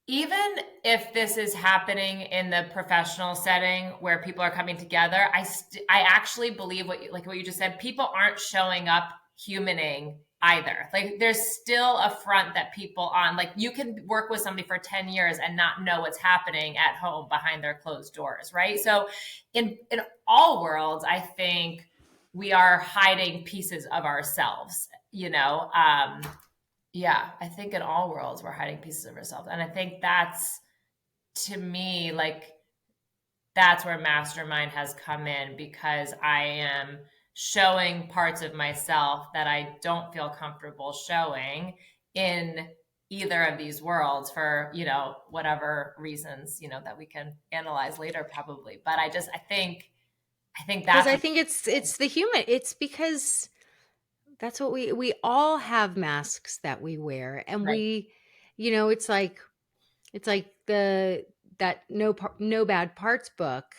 even if this is happening in the professional setting where people are coming together, I actually believe what you just said. People aren't showing up humaning either. Like there's still a front that people on. Like you can work with somebody for 10 years and not know what's happening at home behind their closed doors, right? So in all worlds, I think we are hiding pieces of ourselves, yeah, I think in all worlds we're hiding pieces of ourselves. And I think that's, to me, like that's where Mastermind has come in, because I am showing parts of myself that I don't feel comfortable showing in either of these worlds for, whatever reasons, that we can analyze later probably. But I think because that's I what, think it's the human. It's because that's what we all have masks that we wear, and right. it's like the that no bad parts book,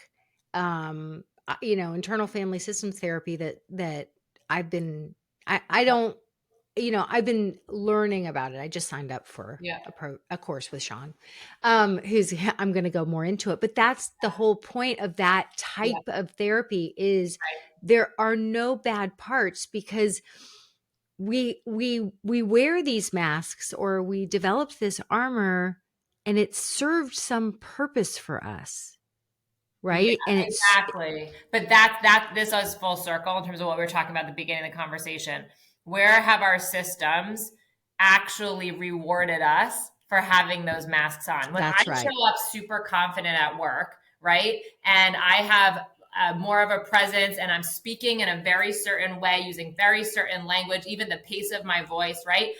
internal family systems therapy that I've been I don't I've been learning about it. I just signed up for Yeah. a course with Sean, who's I'm going to go more into it. But that's the whole point of that Yeah. type of therapy, is Right. there are no bad parts, because we wear these masks, or we developed this armor, and it served some purpose for us, Yeah, right? And it's exactly. But that this is full circle in terms of what we were talking about at the beginning of the conversation. Where have our systems actually rewarded us for having those masks on? When I That's right. show up super confident at work, right? And I have more of a presence, and I'm speaking in a very certain way, using very certain language, even the pace of my voice, right?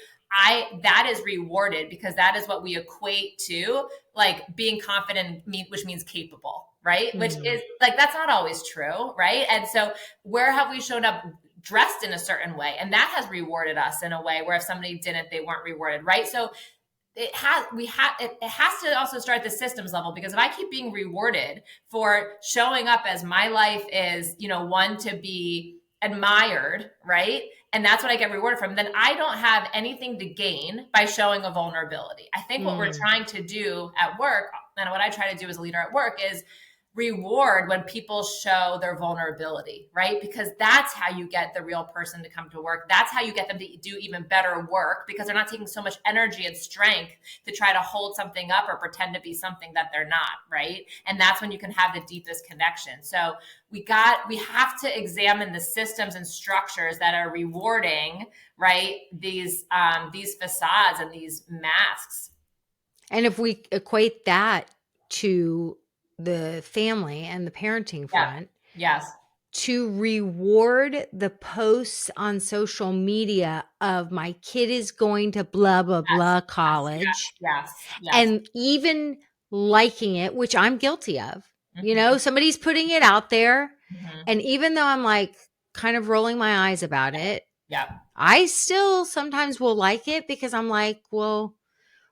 that is rewarded because that is what we equate to like being confident, which means capable, right? Which is like, that's not always true, right? And so where have we shown up dressed in a certain way? And that has rewarded us in a way where if somebody didn't, they weren't rewarded, right? So it has to also start at the systems level, because if I keep being rewarded for showing up as my life is, one to be admired, right? And that's what I get rewarded from, then I don't have anything to gain by showing a vulnerability. I think what we're trying to do at work, and what I try to do as a leader at work, is reward when people show their vulnerability, right? Because that's how you get the real person to come to work. That's how you get them to do even better work, because they're not taking so much energy and strength to try to hold something up or pretend to be something that they're not, right? And that's when you can have the deepest connection. So we have to examine the systems and structures that are rewarding, right, these facades and these masks. And if we equate that to the family and the parenting front, yes, to reward the posts on social media of my kid is going to blah, blah, blah college, yes. and even liking it, which I'm guilty of, somebody's putting it out there. And even though I'm like kind of rolling my eyes about it, I still sometimes will like it, because I'm like, well,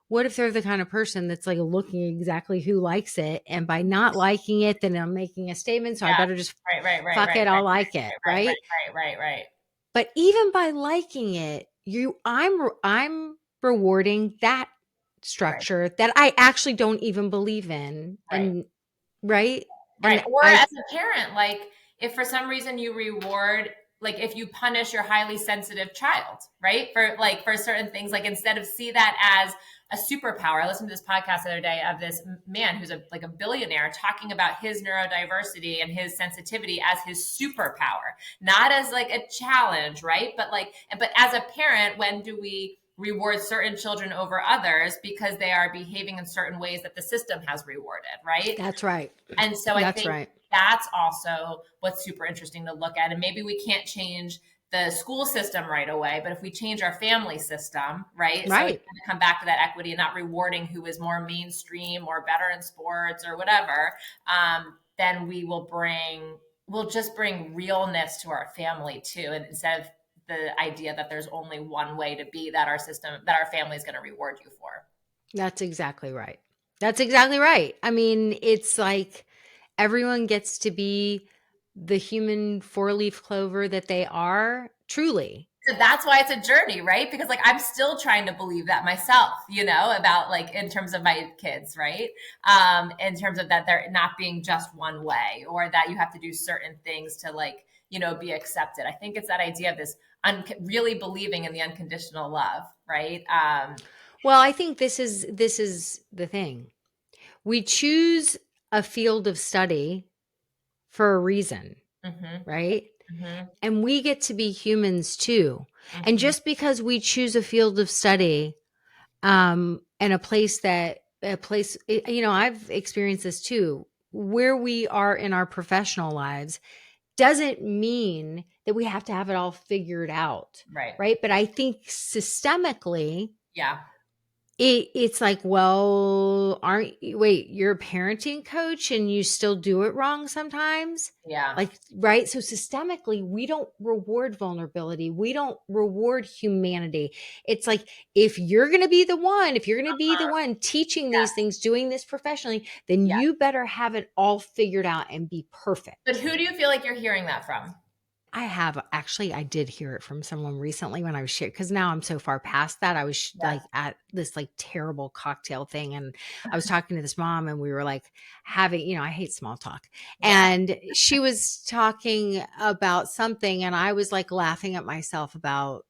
what if they're the kind of person that's like looking exactly who likes it, and by not liking it, then I'm making a statement, so I better just fuck it, I'll like it, right? Right. But even by liking it, I'm rewarding that structure that I actually don't even believe in, and right. Or as a parent, like if for some reason you reward, like if you punish your highly sensitive child, right? For certain things, like instead of see that as a superpower. I listened to this podcast the other day of this man who's a billionaire talking about his neurodiversity and his sensitivity as his superpower, not as like a challenge, right? But as a parent, when do we reward certain children over others because they are behaving in certain ways that the system has rewarded, right? That's right. And so I think that's also what's super interesting to look at. And maybe we can't change the school system right away, but if we change our family system, right? So we come back to that equity and not rewarding who is more mainstream or better in sports or whatever, then we'll just bring realness to our family too. And instead of the idea that there's only one way to be, that our family is going to reward you for. That's exactly right. I mean, it's like everyone gets to be the human 4-leaf clover that they are, truly. So that's why it's a journey, right? Because I'm still trying to believe that myself, about in terms of my kids, right? In terms of that they're not being just one way, or that you have to do certain things to be accepted. I think it's that idea of this really believing in the unconditional love, right? Well, I think this is the thing. We choose a field of study for a reason, right? And we get to be humans too. And just because we choose a field of study, and a place, I've experienced this too, where we are in our professional lives doesn't mean that we have to have it all figured out. Right. But I think systemically, it's like, well, you're a parenting coach and you still do it wrong sometimes. Right. So systemically, we don't reward vulnerability. We don't reward humanity. It's like, if you're going to be the one teaching these things, doing this professionally, then you better have it all figured out and be perfect. But who do you feel like you're hearing that from? I did hear it from someone recently when I was sharing, because now I'm so far past that. I was at this terrible cocktail thing, and I was talking to this mom, and we were having, I hate small talk, and she was talking about something, and I was laughing at myself about,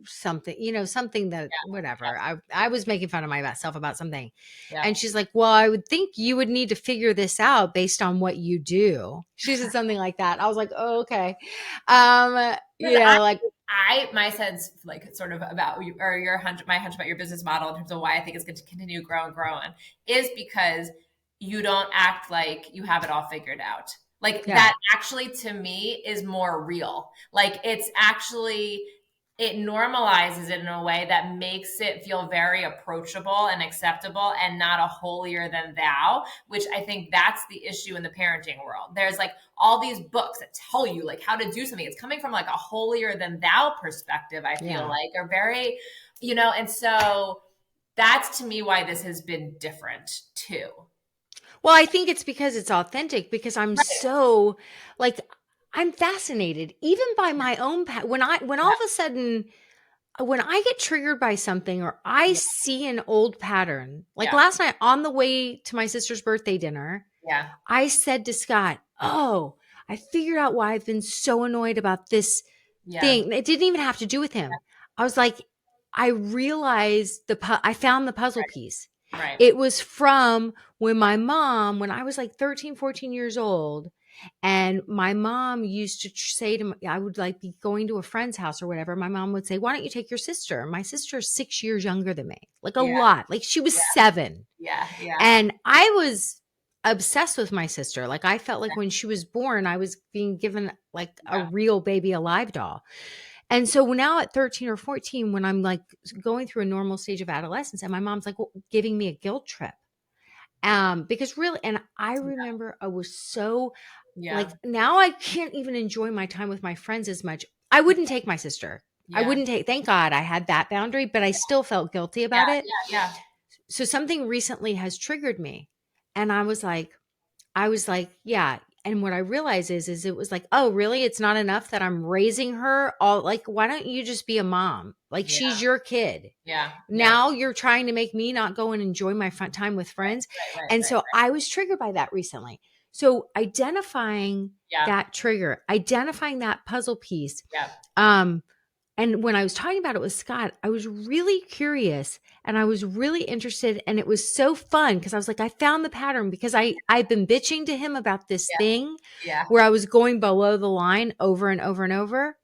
something that whatever. I was making fun of myself about something. And she's like, well, I would think you would need to figure this out based on what you do. She said something like that. I was like, oh, okay. My sense, sort of about you, or my hunch about your business model in terms of why I think it's going to continue growing, is because you don't act like you have it all figured out. That actually, to me, is more real. It's actually it normalizes it in a way that makes it feel very approachable and acceptable and not a holier than thou, which I think that's the issue in the parenting world. There's like all these books that tell you like how to do something. It's coming from like a holier than thou perspective, I feel like, are very, and so that's to me why this has been different too. Well, I think it's because it's authentic, because I'm Right. so like, I'm fascinated even by my own when all of a sudden when I get triggered by something or I Yeah. see an old pattern, like Yeah. last night on the way to my sister's birthday dinner, Yeah. I said to Scott, "Oh, I figured out why I've been so annoyed about this Yeah. thing." It didn't even have to do with him. I was like, I realized I found the puzzle piece. Right. It was from when my mom, when I was like 13, 14 years old, and my mom used to say to me, I would like be going to a friend's house or whatever. My mom would say, "Why don't you take your sister?" My sister is 6 years younger than me, like a Yeah. lot. Like she was Yeah. 7. Yeah. Yeah. And I was obsessed with my sister. Like I felt like when she was born, I was being given like a Yeah. real baby alive doll. And so now at 13 or 14, when I'm like going through a normal stage of adolescence, and my mom's like giving me a guilt trip. Because really, and I remember I was so like, Yeah. now I can't even enjoy my time with my friends as much. I wouldn't take my sister. I Yeah. wouldn't take, thank God I had that boundary, but I still felt guilty Yeah. about it. Yeah. So something recently has triggered me. And I was like, yeah. And what I realized is it was like, oh, really? It's not enough that I'm raising her all like, why don't you just be a mom? Like Yeah. she's your kid. Yeah. Yeah. Now you're trying to make me not go and enjoy my fun time with friends. And Right. so I was triggered by that recently. So identifying Yeah. that trigger, identifying that puzzle piece. Yeah. Um, and when I was talking about it with Scott, I was really curious and I was really interested. And it was so fun because I was like, I found the pattern because I've been bitching to him about this Yeah. thing Yeah. where I was going below the line over and over and over.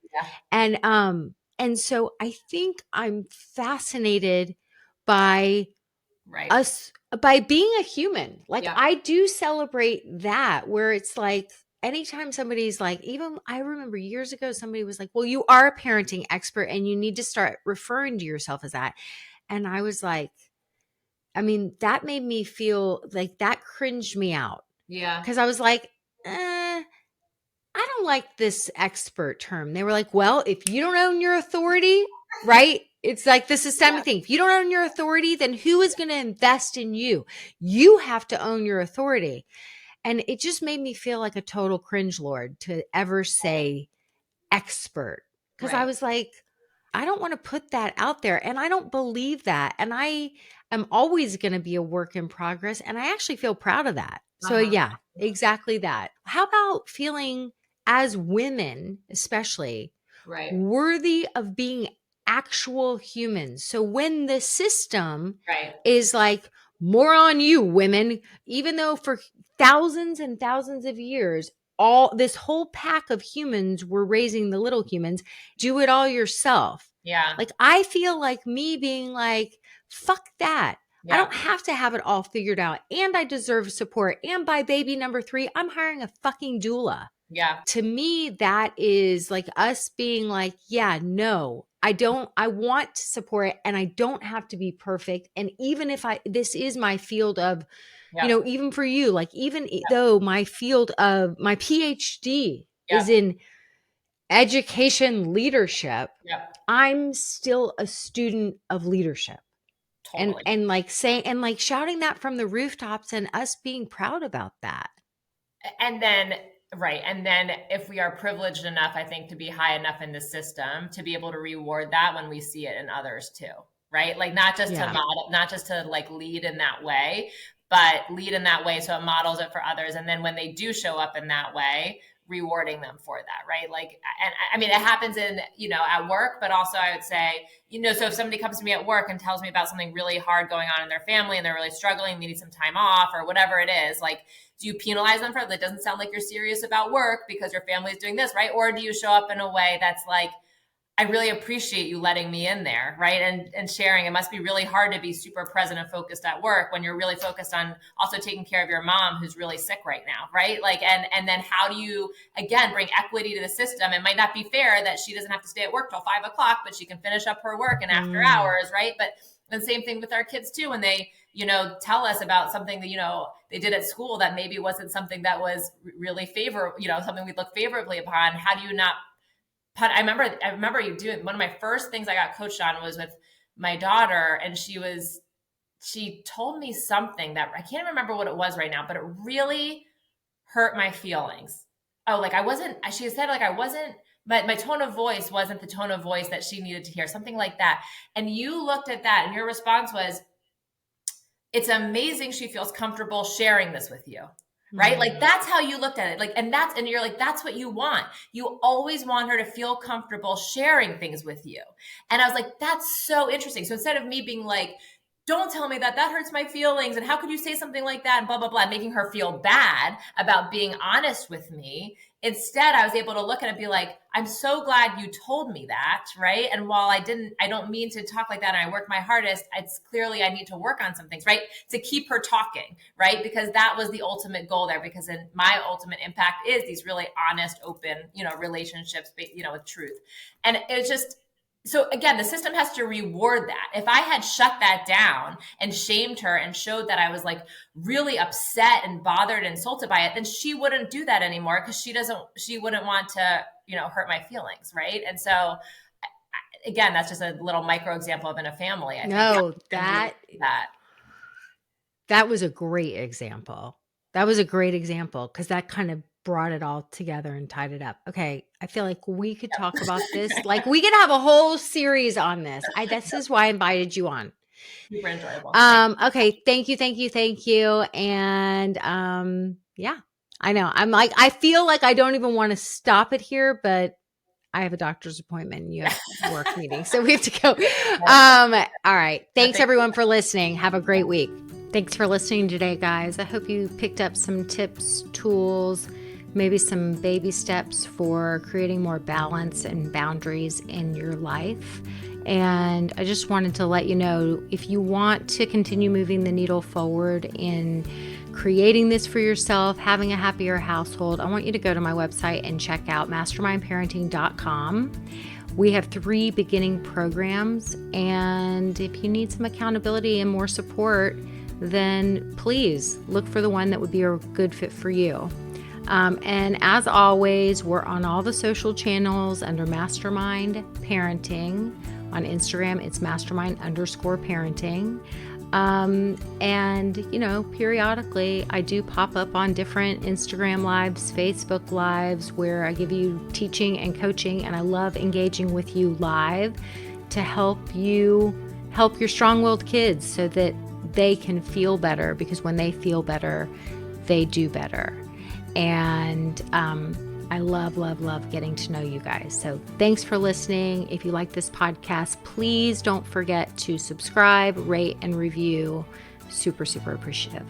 Yeah. And so I think I'm fascinated by Right. us by being a human. Like Yeah. I do celebrate that where it's like anytime somebody's like, even I remember years ago, somebody was like, well, you are a parenting expert and you need to start referring to yourself as that. And I was like, I mean, that made me feel like that cringed me out Yeah. because I was like, I don't like this expert term. They were like, well, if you don't own your authority, right? It's like the systemic thing. If you don't own your authority, then who is going to invest in you? You have to own your authority. And it just made me feel like a total cringe lord to ever say expert. Because I Right. was like, I don't want to put that out there. And I don't believe that. And I am always going to be a work in progress. And I actually feel proud of that. So, Uh-huh. yeah, exactly that. How about feeling as women, especially, Right. worthy of being actual humans? So, when the system Right. is like, more on you, women, even though for thousands and thousands of years, all this whole pack of humans were raising the little humans, do it all yourself. Yeah. Like I feel like me being like, fuck that. I Yeah. don't have to have it all figured out. And I deserve support. And by baby number 3, I'm hiring a fucking doula. Yeah. To me, that is like us being like, yeah, no, I want support and I don't have to be perfect. And even if this is my field of, Yeah. even for you, like even though my field of my PhD Yeah. is in education leadership, Yeah. I'm still a student of leadership. Totally. And like saying and like shouting that from the rooftops and us being proud about that. And then, right. And then if we are privileged enough, I think, to be high enough in the system to be able to reward that when we see it in others too. Right. Like not just to model, not just to like lead in that way, but lead in that way so it models it for others. And then when they do show up in that way, rewarding them for that, right? Like, and I mean, it happens in, at work, but also I would say, so if somebody comes to me at work and tells me about something really hard going on in their family and they're really struggling, they need some time off or whatever it is, like, do you penalize them for it? That doesn't sound like you're serious about work because your family is doing this, right? Or do you show up in a way that's like, I really appreciate you letting me in there, right? And sharing. It must be really hard to be super present and focused at work when you're really focused on also taking care of your mom who's really sick right now, right? Like, and then how do you, again, bring equity to the system? It might not be fair that she doesn't have to stay at work till 5 o'clock, but she can finish up her work and after hours, right? But the same thing with our kids too, when they, tell us about something that, they did at school that maybe wasn't something that was really something we'd look favorably upon. How do you not I remember you doing one of my first things I got coached on was with my daughter, and she told me something that I can't remember what it was right now, but it really hurt my feelings. Oh, like she said, like I wasn't, my tone of voice wasn't the tone of voice that she needed to hear, something like that. And you looked at that and your response was, it's amazing she feels comfortable sharing this with you. Right? Like that's how you looked at it. Like, and you're like, that's what you want. You always want her to feel comfortable sharing things with you. And I was like, that's so interesting. So instead of me being like, don't tell me that hurts my feelings. And how could you say something like that? And blah, blah, blah, making her feel bad about being honest with me. Instead, I was able to look at it and be like, I'm so glad you told me that. Right. And while I don't mean to talk like that, and I work my hardest, it's clearly I need to work on some things, right? To keep her talking, right? Because that was the ultimate goal there, because then my ultimate impact is these really honest, open, relationships, with truth. And it's just, so again, the system has to reward that. If I had shut that down and shamed her and showed that I was like really upset and bothered and insulted by it, then she wouldn't do that anymore, because she wouldn't want to, hurt my feelings. Right. And so again, that's just a little micro example of in a family. I think that was a great example. That was a great example, because that kind of brought it all together and tied it up. Okay. I feel like we could talk about this. Like we could have a whole series on this. This is why I invited you on. Super enjoyable. Okay. Thank you. And, yeah, I know. I'm like, I feel like I don't even want to stop it here, but I have a doctor's appointment and you have a work meeting, so we have to go. All right. Thanks everyone for listening. Have a great week. Thanks for listening today, guys. I hope you picked up some tips, tools, maybe some baby steps for creating more balance and boundaries in your life. And I just wanted to let you know, if you want to continue moving the needle forward in creating this for yourself, having a happier household, I want you to go to my website and check out mastermindparenting.com. We have 3 beginning programs, and if you need some accountability and more support, then please look for the one that would be a good fit for you. And as always, we're on all the social channels under Mastermind Parenting. On Instagram, it's mastermind_parenting. And, periodically I do pop up on different Instagram lives, Facebook lives, where I give you teaching and coaching, and I love engaging with you live to help you help your strong-willed kids so that they can feel better, because when they feel better, they do better. And I love getting to know you guys. So thanks for listening. If you like this podcast, please don't forget to subscribe, rate, and review. Super, super appreciative.